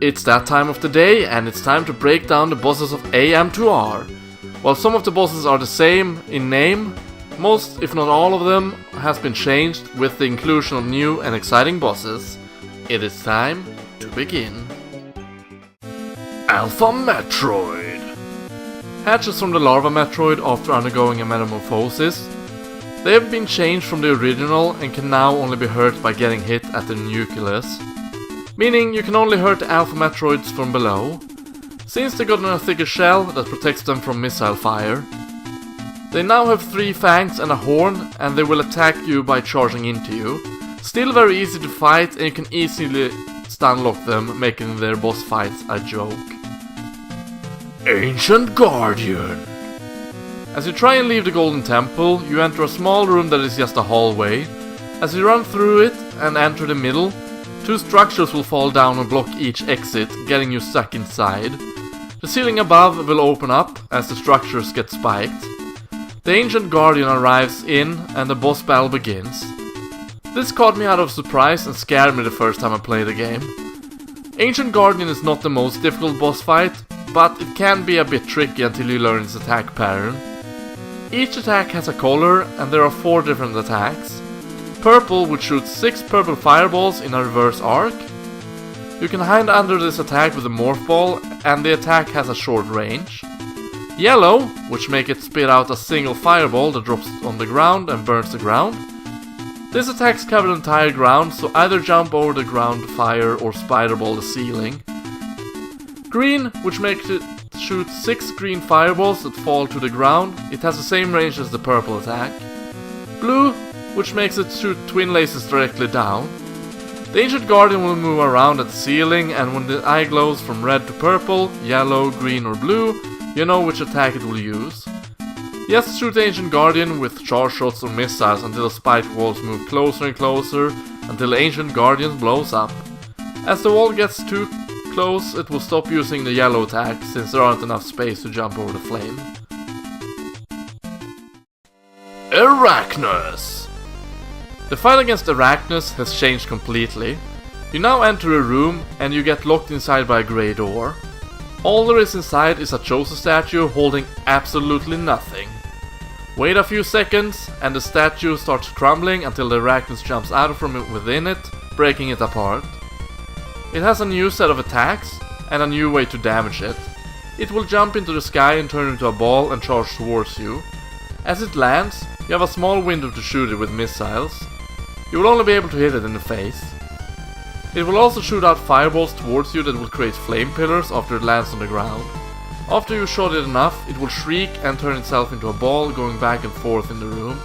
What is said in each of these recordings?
It's that time of the day, and it's time to break down the bosses of AM2R. While some of the bosses are the same in name, most, if not all of them, has been changed with the inclusion of new and exciting bosses. It is time to begin. Alpha Metroid. Hatches from the Larva Metroid after undergoing a metamorphosis. They have been changed from the original and can now only be hurt by getting hit at the nucleus, meaning you can only hurt the Alpha Metroids from below, since they got a thicker shell that protects them from missile fire. They now have 3 fangs and a horn, and they will attack you by charging into you. Still very easy to fight, and you can easily stun lock them, making their boss fights a joke. Ancient Guardian. As you try and leave the Golden Temple, you enter a small room that is just a hallway. As you run through it and enter the middle, 2 structures will fall down and block each exit, getting you stuck inside. The ceiling above will open up as the structures get spiked. The Ancient Guardian arrives in and the boss battle begins. This caught me out of surprise and scared me the first time I played the game. Ancient Guardian is not the most difficult boss fight, but it can be a bit tricky until you learn its attack pattern. Each attack has a color, and there are 4 different attacks. Purple, which shoots 6 purple fireballs in a reverse arc. You can hide under this attack with a morph ball, and the attack has a short range. Yellow, which makes it spit out a single fireball that drops on the ground and burns the ground. This attacks cover the entire ground, so either jump over the ground fire or spiderball the ceiling. Green, which makes it shoot 6 green fireballs that fall to the ground. It has the same range as the purple attack. Blue, which makes it shoot twin lasers directly down. The Ancient Guardian will move around at the ceiling, and when the eye glows from red to purple, yellow, green or blue, you know which attack it will use. Just shoot the Ancient Guardian with charge shots or missiles until the spike walls move closer and closer, until the Ancient Guardian blows up. As the wall gets too close, it will stop using the yellow attack, since there aren't enough space to jump over the flame. Arachnus. The fight against Arachnus has changed completely. You now enter a room and you get locked inside by a grey door. All there is inside is a Chosen statue holding absolutely nothing. Wait a few seconds and the statue starts crumbling until the Arachnus jumps out from within it, breaking it apart. It has a new set of attacks and a new way to damage it. It will jump into the sky and turn into a ball and charge towards you. As it lands, you have a small window to shoot it with missiles. You will only be able to hit it in the face. It will also shoot out fireballs towards you that will create flame pillars after it lands on the ground. After you shot it enough, it will shriek and turn itself into a ball, going back and forth in the room.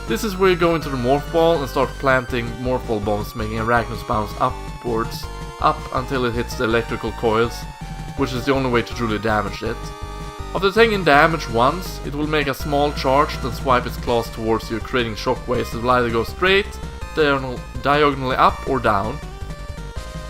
This is where you go into the morph ball and start planting morph ball bombs, making Arachnus bounce upwards, up until it hits the electrical coils, which is the only way to truly damage it. After taking damage once, it will make a small charge and swipe its claws towards you, creating shockwaves that will either go straight, diagonally up or down.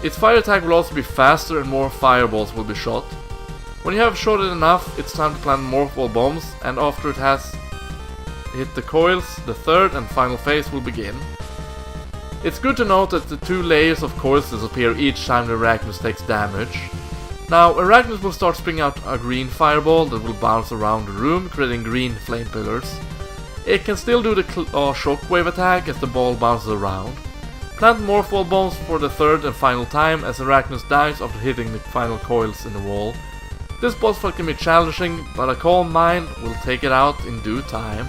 Its fire attack will also be faster and more fireballs will be shot. When you have shot it enough, it's time to plant morph ball bombs, and after it has hit the coils, the third and final phase will begin. It's good to note that the 2 layers of coils disappear each time the Arachnus takes damage. Now, Arachnus will start spitting out a green fireball that will bounce around the room, creating green flame pillars. It can still do the shockwave attack as the ball bounces around. Plant morph ball bombs for the 3rd and final time as Arachnus dies after hitting the final coils in the wall. This boss fight can be challenging, but a calm mind will take it out in due time.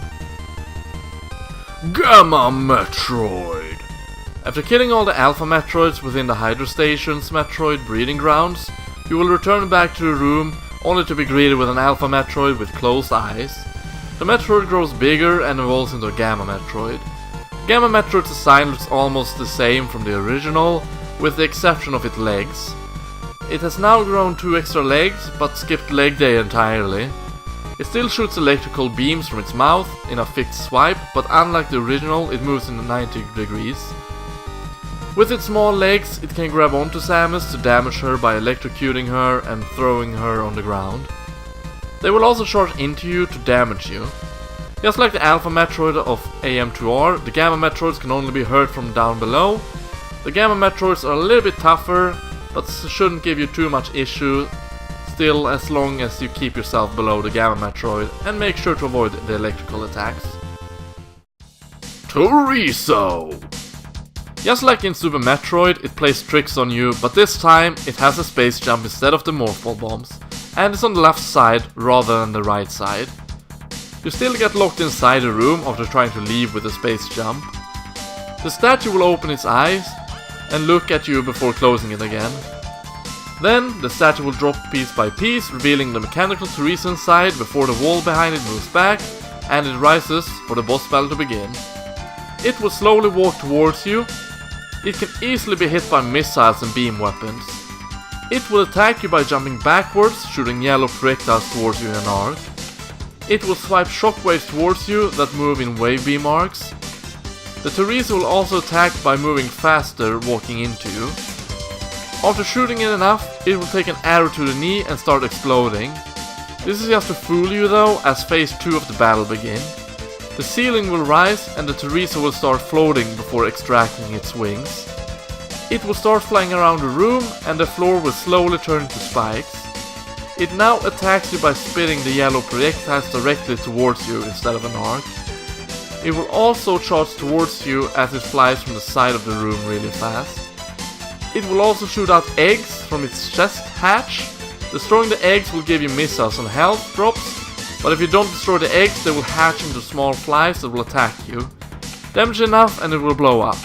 Gamma Metroid. After killing all the Alpha Metroids within the Hydra Station's Metroid breeding grounds, you will return back to the room only to be greeted with an Alpha Metroid with closed eyes. The Metroid grows bigger and evolves into a Gamma Metroid. Gamma Metroid's design looks almost the same from the original, with the exception of its legs. It has now grown 2 extra legs, but skipped leg day entirely. It still shoots electrical beams from its mouth in a fixed swipe, but unlike the original, it moves in 90 degrees. With its small legs, it can grab onto Samus to damage her by electrocuting her and throwing her on the ground. They will also charge into you to damage you. Just like the Alpha Metroid of AM2R, the Gamma Metroids can only be hurt from down below. The Gamma Metroids are a little bit tougher, but shouldn't give you too much issue, still as long as you keep yourself below the Gamma Metroid and make sure to avoid the electrical attacks. Torizo! Just like in Super Metroid, it plays tricks on you, but this time it has a space jump instead of the morph ball bombs, and it's on the left side rather than the right side. You still get locked inside the room after trying to leave with a space jump. The statue will open its eyes and look at you before closing it again. Then the statue will drop piece by piece, revealing the mechanical Torizo inside before the wall behind it moves back and it rises for the boss battle to begin. It will slowly walk towards you. It can easily be hit by missiles and beam weapons. It will attack you by jumping backwards, shooting yellow projectiles towards you in an arc. It will swipe shockwaves towards you that move in wave beam arcs. The Torizo will also attack by moving faster, walking into you. After shooting it enough, it will take an arrow to the knee and start exploding. This is just to fool you though, as phase 2 of the battle begin. The ceiling will rise and the Torizo will start floating before extracting its wings. It will start flying around the room and the floor will slowly turn into spikes. It now attacks you by spitting the yellow projectiles directly towards you instead of an arc. It will also charge towards you as it flies from the side of the room really fast. It will also shoot out eggs from its chest hatch. Destroying the eggs will give you missiles and health drops, but if you don't destroy the eggs, they will hatch into small flies that will attack you. Damage enough and it will blow up.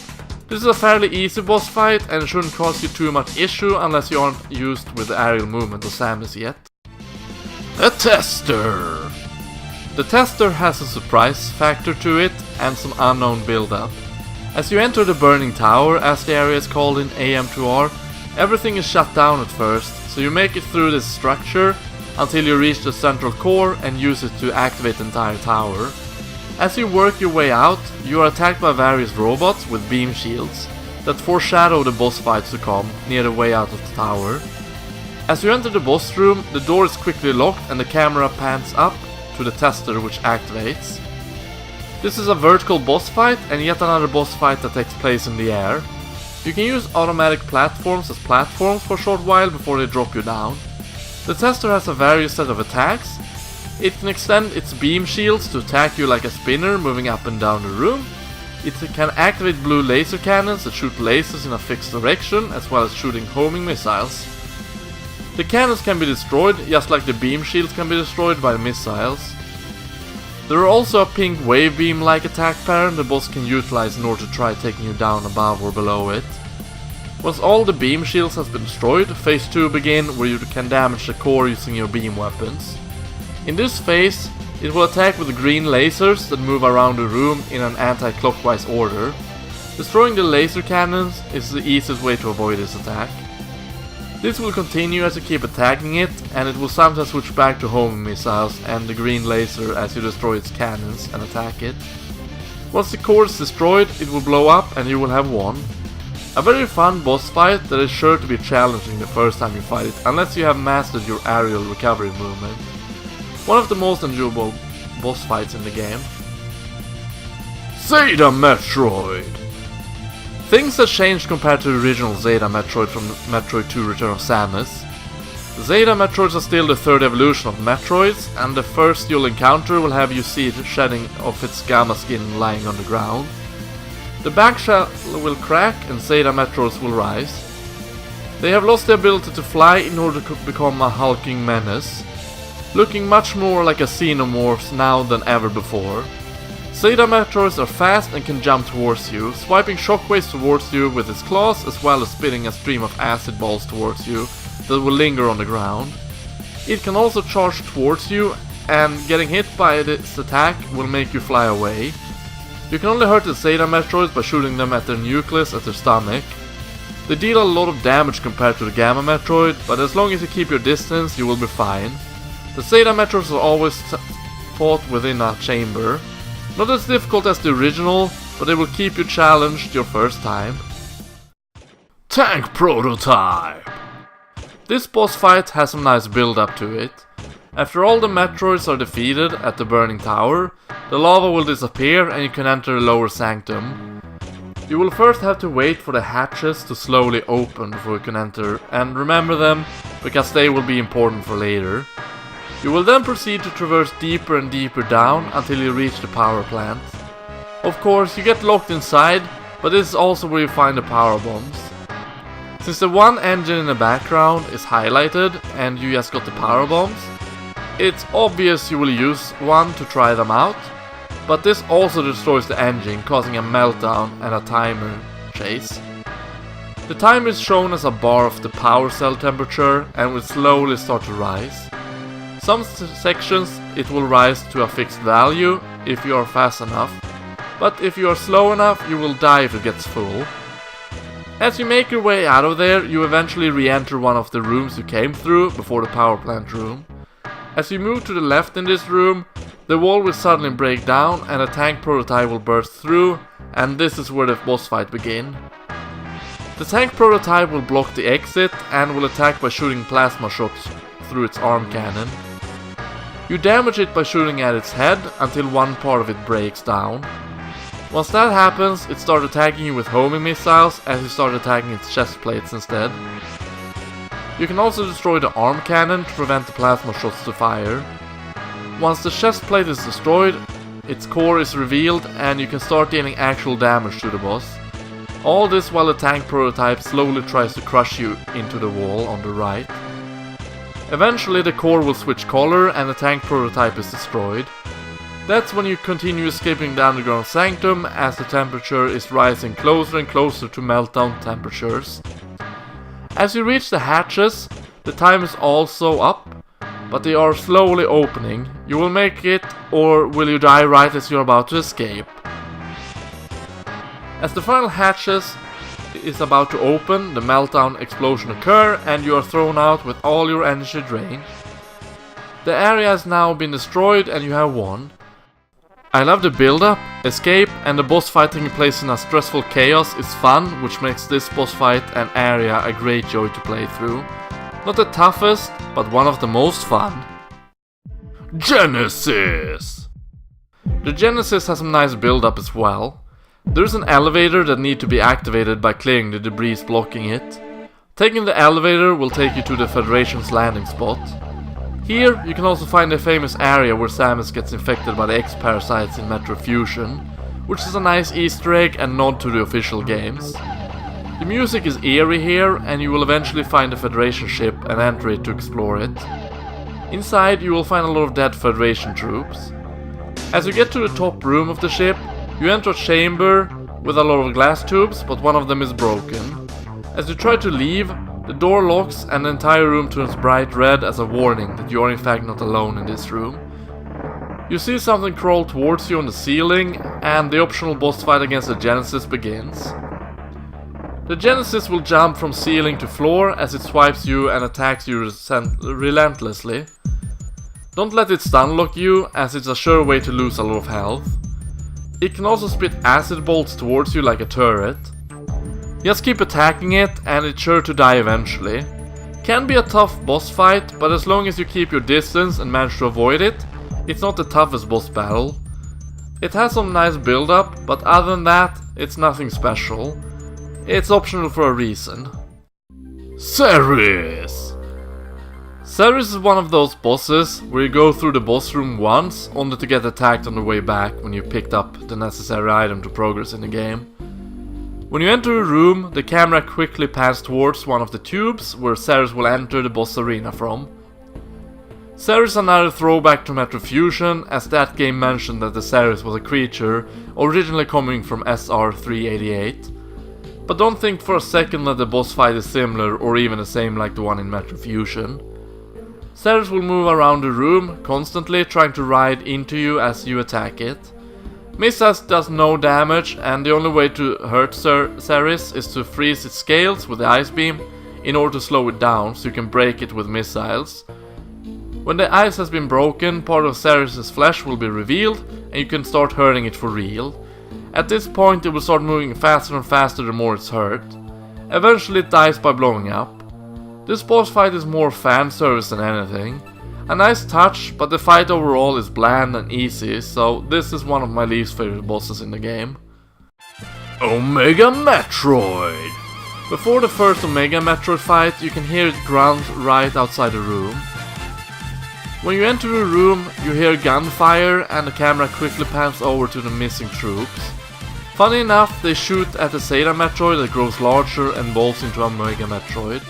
This is a fairly easy boss fight and it shouldn't cause you too much issue unless you aren't used with the aerial movement of Samus yet. A tester! The tester has a surprise factor to it and some unknown build-up. As you enter the burning tower, as the area is called in AM2R, everything is shut down at first, so you make it through this structure until you reach the central core and use it to activate the entire tower. As you work your way out, you are attacked by various robots with beam shields that foreshadow the boss fights to come near the way out of the tower. As you enter the boss room, the door is quickly locked and the camera pans up to the tester which activates. This is a vertical boss fight and yet another boss fight that takes place in the air. You can use automatic platforms as platforms for a short while before they drop you down. The tester has a various set of attacks. It can extend its beam shields to attack you like a spinner moving up and down the room. It can activate blue laser cannons that shoot lasers in a fixed direction as well as shooting homing missiles. The cannons can be destroyed just like the beam shields can be destroyed by the missiles. There are also a pink wave beam like attack pattern the boss can utilize in order to try taking you down above or below it. Once all the beam shields has been destroyed, phase 2 begin where you can damage the core using your beam weapons. In this phase, it will attack with green lasers that move around the room in an anti-clockwise order. Destroying the laser cannons is the easiest way to avoid this attack. This will continue as you keep attacking it, and it will sometimes switch back to homing missiles and the green laser as you destroy its cannons and attack it. Once the core is destroyed, it will blow up and you will have won. A very fun boss fight that is sure to be challenging the first time you fight it, unless you have mastered your aerial recovery movement. One of the most enjoyable boss fights in the game. Zeta Metroid! Things have changed compared to the original Zeta Metroid from Metroid 2 Return of Samus. Zeta Metroids are still the third evolution of Metroids, and the first you'll encounter will have you see it shedding off its Gamma skin lying on the ground. The back shell will crack and Zeta Metroids will rise. They have lost the ability to fly in order to become a hulking menace, looking much more like a xenomorph now than ever before. Zeta Metroids are fast and can jump towards you, swiping shockwaves towards you with its claws as well as spitting a stream of acid balls towards you that will linger on the ground. It can also charge towards you, and getting hit by this attack will make you fly away. You can only hurt the Zeta Metroids by shooting them at their nucleus at their stomach. They deal a lot of damage compared to the Gamma Metroid, but as long as you keep your distance you will be fine. The Zeta Metroids are always fought within a chamber. Not as difficult as the original, but they will keep you challenged your first time. Tank Prototype! This boss fight has some nice build up to it. After all the Metroids are defeated at the burning tower, the lava will disappear and you can enter the lower sanctum. You will first have to wait for the hatches to slowly open before you can enter, and remember them because they will be important for later. You will then proceed to traverse deeper and deeper down until you reach the power plant. Of course, you get locked inside, but this is also where you find the power bombs. Since the one engine in the background is highlighted and you just got the power bombs, it's obvious you will use one to try them out, but this also destroys the engine, causing a meltdown and a timer chase. The timer is shown as a bar of the power cell temperature and will slowly start to rise. Some sections it will rise to a fixed value if you are fast enough, but if you are slow enough you will die if it gets full. As you make your way out of there, you eventually re-enter one of the rooms you came through before the power plant room. As you move to the left in this room, the wall will suddenly break down and a tank prototype will burst through, and this is where the boss fight begins. The tank prototype will block the exit and will attack by shooting plasma shots through its arm cannon. You damage it by shooting at its head until one part of it breaks down. Once that happens, it starts attacking you with homing missiles as you start attacking its chest plates instead. You can also destroy the arm cannon to prevent the plasma shots to fire. Once the chest plate is destroyed, its core is revealed and you can start dealing actual damage to the boss. All this while the tank prototype slowly tries to crush you into the wall on the right. Eventually the core will switch color and the tank prototype is destroyed. That's when you continue escaping the underground sanctum as the temperature is rising closer and closer to meltdown temperatures. As you reach the hatches, the time is also up, but they are slowly opening. You will make it, or will you die right as you're about to escape? As the final hatches is about to open, the meltdown explosion occurs and you are thrown out with all your energy drained. The area has now been destroyed and you have won. I love the build-up, escape, and the boss fight taking place in a stressful chaos is fun, which makes this boss fight and area a great joy to play through. Not the toughest, but one of the most fun. Genesis! The Genesis has some nice build-up as well. There's an elevator that needs to be activated by clearing the debris blocking it. Taking the elevator will take you to the Federation's landing spot. Here you can also find the famous area where Samus gets infected by the X-parasites in Metro Fusion, which is a nice Easter egg and nod to the official games. The music is eerie here and you will eventually find the Federation ship and enter it to explore it. Inside you will find a lot of dead Federation troops. As you get to the top room of the ship, you enter a chamber with a lot of glass tubes, but one of them is broken. As you try to leave, the door locks and the entire room turns bright red as a warning that you are in fact not alone in this room. You see something crawl towards you on the ceiling and the optional boss fight against the Genesis begins. The Genesis will jump from ceiling to floor as it swipes you and attacks you relentlessly. Don't let it stun lock you as it's a sure way to lose a lot of health. It can also spit acid bolts towards you like a turret. Just keep attacking it and it's sure to die eventually. Can be a tough boss fight, but as long as you keep your distance and manage to avoid it, it's not the toughest boss battle. It has some nice build up, but other than that, it's nothing special. It's optional for a reason. Ceres! Ceres is one of those bosses where you go through the boss room once, only to get attacked on the way back when you picked up the necessary item to progress in the game. When you enter a room, the camera quickly pans towards one of the tubes where Ceres will enter the boss arena from. Ceres is another throwback to Metro Fusion, as that game mentioned that the Ceres was a creature originally coming from SR388. But don't think for a second that the boss fight is similar or even the same like the one in Metro Fusion. Ceres will move around the room, constantly trying to ride into you as you attack it. Missiles does no damage, and the only way to hurt Ceres is to freeze its scales with the ice beam in order to slow it down so you can break it with missiles. When the ice has been broken, part of Ceres' flesh will be revealed and you can start hurting it for real. At this point it will start moving faster and faster the more it's hurt. Eventually it dies by blowing up. This boss fight is more fan service than anything. A nice touch, but the fight overall is bland and easy, so this is one of my least favorite bosses in the game. Omega Metroid! Before the first Omega Metroid fight, you can hear it grunt right outside the room. When you enter the room, you hear gunfire and the camera quickly pans over to the missing troops. Funny enough, they shoot at the Satyr Metroid that grows larger and evolves into Omega Metroid.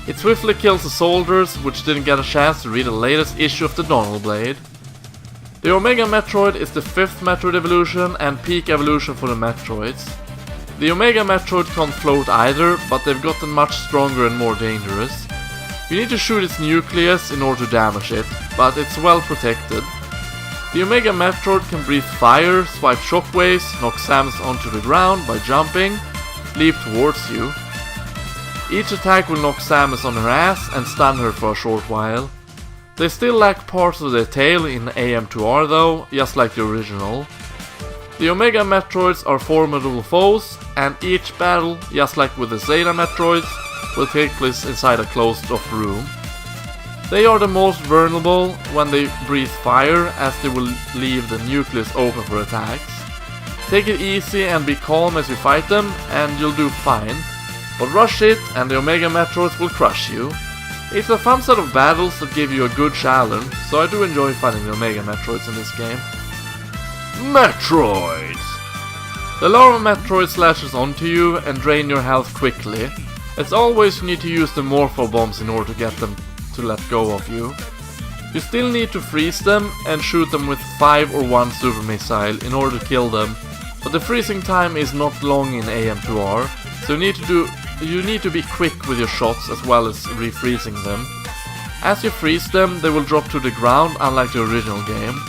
It swiftly kills the soldiers, which didn't get a chance to read the latest issue of the Donald Blade. The Omega Metroid is the 5th Metroid evolution and peak evolution for the Metroids. The Omega Metroid can't float either, but they've gotten much stronger and more dangerous. You need to shoot its nucleus in order to damage it, but it's well protected. The Omega Metroid can breathe fire, swipe shockwaves, knock Samus onto the ground by jumping, leap towards you. Each attack will knock Samus on her ass and stun her for a short while. They still lack parts of their tail in AM2R though, just like the original. The Omega Metroids are formidable foes, and each battle, just like with the Zeta Metroids, will take place inside a closed-off room. They are the most vulnerable when they breathe fire, as they will leave the nucleus open for attacks. Take it easy and be calm as you fight them, and you'll do fine. But rush it, and the Omega Metroids will crush you. It's a fun set of battles that give you a good challenge, so I do enjoy fighting the Omega Metroids in this game. Metroids! The Larva Metroid slashes onto you and drain your health quickly. As always, you need to use the Morpho Bombs in order to get them to let go of you. You still need to freeze them and shoot them with 5 or 1 super missile in order to kill them, but the freezing time is not long in AM2R, so you need to be quick with your shots as well as refreezing them. As you freeze them, they will drop to the ground, unlike the original game.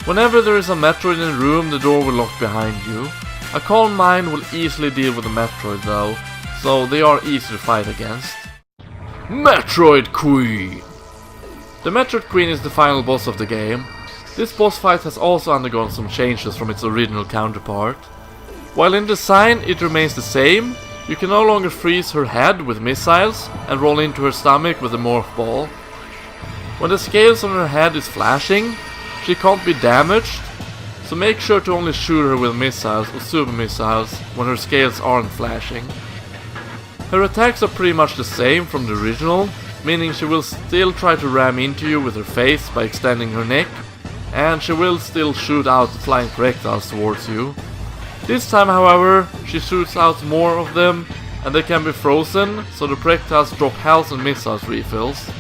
Whenever there is a Metroid in a room, the door will lock behind you. A calm mind will easily deal with the Metroid though, so they are easy to fight against. Metroid Queen! The Metroid Queen is the final boss of the game. This boss fight has also undergone some changes from its original counterpart. While in design it remains the same, you can no longer freeze her head with missiles and roll into her stomach with a morph ball. When the scales on her head is flashing, she can't be damaged, so make sure to only shoot her with missiles or super missiles when her scales aren't flashing. Her attacks are pretty much the same from the original, meaning she will still try to ram into you with her face by extending her neck, and she will still shoot out flying projectiles towards you. This time, however, she shoots out more of them, and they can be frozen, so the projectiles drop health and missiles refills.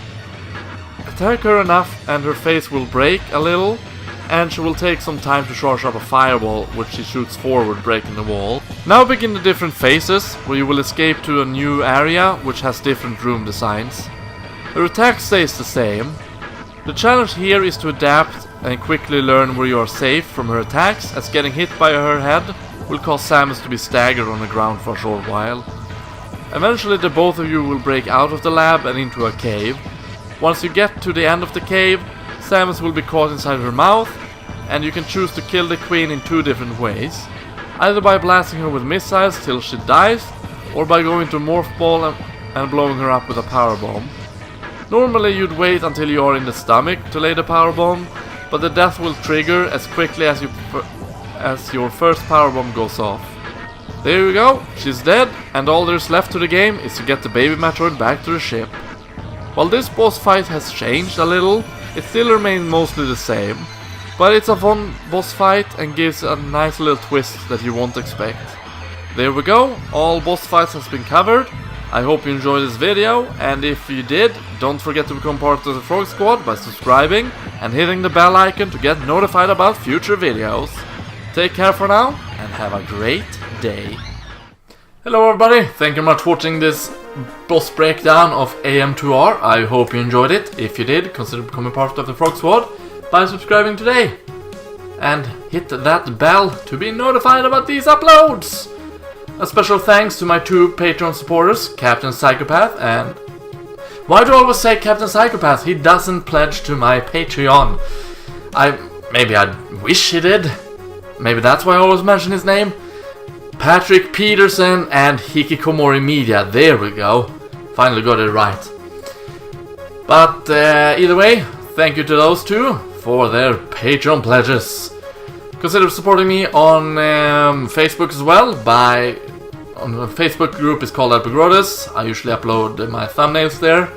Attack her enough and her face will break a little, and she will take some time to charge up a fireball, which she shoots forward, breaking the wall. Now begin the different phases, where you will escape to a new area, which has different room designs. Her attack stays the same. The challenge here is to adapt and quickly learn where you are safe from her attacks, as getting hit by her head will cause Samus to be staggered on the ground for a short while. Eventually the both of you will break out of the lab and into a cave. Once you get to the end of the cave, Samus will be caught inside her mouth, and you can choose to kill the queen in 2 different ways. Either by blasting her with missiles till she dies, or by going to Morph Ball and blowing her up with a power bomb. Normally you'd wait until you are in the stomach to lay the power bomb, but the death will trigger as quickly as your first power bomb goes off. There you go, she's dead, and all there's left to the game is to get the baby Metroid back to the ship. While this boss fight has changed a little, it still remains mostly the same, but it's a fun boss fight and gives a nice little twist that you won't expect. There we go, all boss fights has been covered. I hope you enjoyed this video, and if you did, don't forget to become part of the Frog Squad by subscribing and hitting the bell icon to get notified about future videos. Take care for now, and have a great day. Hello everybody, thank you much for watching this boss breakdown of AM2R. I hope you enjoyed it. If you did, consider becoming part of the Frog Squad by subscribing today. And hit that bell to be notified about these uploads. A special thanks to my 2 Patreon supporters, Captain Psychopath and... Why do I always say Captain Psychopath? He doesn't pledge to my Patreon. Maybe I wish he did. Maybe that's why I always mention his name. Patrick Peterson and Hikikomori Media. There we go. Finally got it right. But either way, thank you to those 2 for their Patreon pledges. Consider supporting me on Facebook as well. On the Facebook group is called FrogFace. I usually upload my thumbnails there,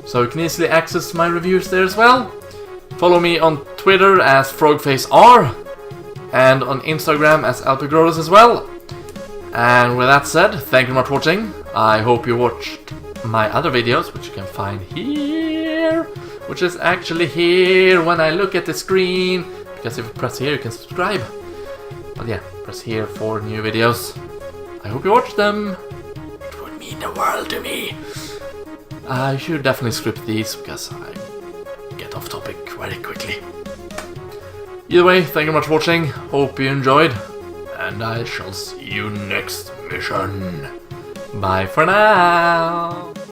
so you can easily access my reviews there as well. Follow me on Twitter as FrogFaceR and on Instagram as FrogFace as well. And with that said, thank you very much for watching. I hope you watched my other videos, which you can find here, which is actually here when I look at the screen, because if you press here you can subscribe. But yeah, press here for new videos. I hope you watch them. It would mean the world to me. I should definitely script these because I get off topic very quickly. Either way, thank you very much for watching. Hope you enjoyed, and I shall see you next mission. Bye for now.